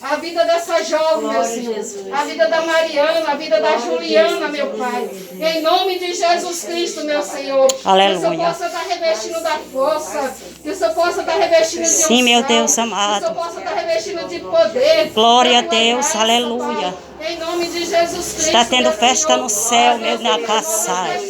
A vida dessa jovem, meu Senhor. A vida da Mariana, a vida da Juliana, meu Pai. Em nome de Jesus Cristo, meu Senhor. Aleluia. Que o Senhor possa estar revestindo da força. Que o Senhor possa estar revestindo de unção. Sim, meu Deus amado. Que o Senhor possa estar revestindo de poder. Glória a Deus, aleluia. Pai. Em nome de Jesus Cristo. Está tendo meu festa Senhor. no céu, meu na caçai.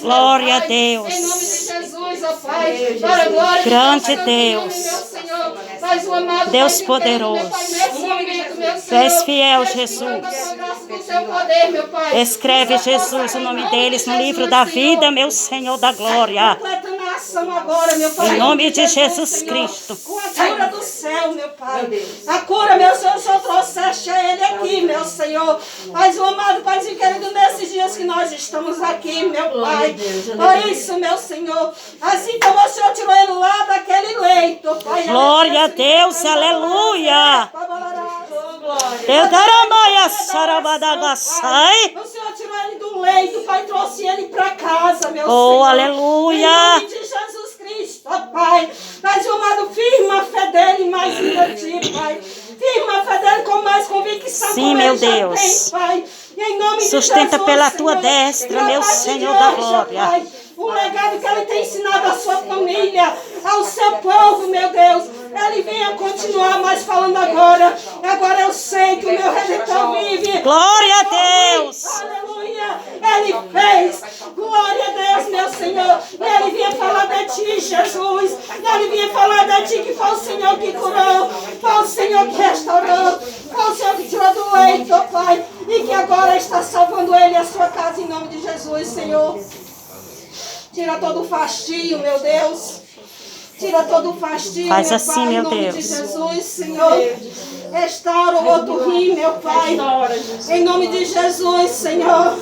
Glória a Deus. Em nome de Jesus, ó Pai. Para a glória Grande de Deus. Deus. Meu Senhor. Faz o amado Deus Pai poderoso. meu Pai, nesse momento, meu Tu Senhor. és fiel, Testificando Jesus. a graça do teu poder, meu Pai. Escreve, Que o Senhor Jesus, possa, o nome em deles no de livro Jesus, da Senhor, vida, meu Senhor da glória. Completa na ação agora, meu Pai. Em nome de Jesus Senhor, Cristo. com a cura do céu, meu Pai. A cura, meu Senhor, o Senhor trouxeste a Ele aqui, meu Senhor. Mas o amado Paizinho querido, nesses dias que nós estamos aqui, meu Pai. Por isso, meu Senhor, assim como o Senhor tirou ele lá daquele leito, Pai. Glória a Deus, aleluia. Deus daramaia sarabadagaçai. O Senhor tirou ele do leito, Pai, trouxe ele para casa, meu Oh, Senhor. aleluia. Em nome de Jesus Cristo, ó Pai. Mas, amado, firma a fé dele mais em ti, Pai. Firma a fé dele com mais convicção. Sim, como meu ele já Deus. tem, Pai. Em nome Sustenta de Jesus, pela tua Senhor. destra, E a meu partir Senhor de da hoje, ó glória. Pai, o legado que ele tem ensinado à sua família, ao seu povo, meu Deus, ele venha continuar mais falando agora. Agora eu sei que o meu Redentor vive. Glória a Deus. Aleluia. Ele fez. Glória a Deus, meu Senhor. Ele vinha falar de ti, Jesus. Ele vinha falar de ti, que foi o Senhor que curou. Foi o Senhor que restaurou. Foi o Senhor que tirou do leito, ó Pai. E que agora está salvando ele e a sua casa em nome de Jesus, Senhor. Tira todo o fastio, meu Deus. Tira todo o fastio, Faz meu assim, Pai, meu em nome Deus. de Jesus, Senhor. Restaura o outro rim, meu Pai. Em nome de Jesus, Senhor.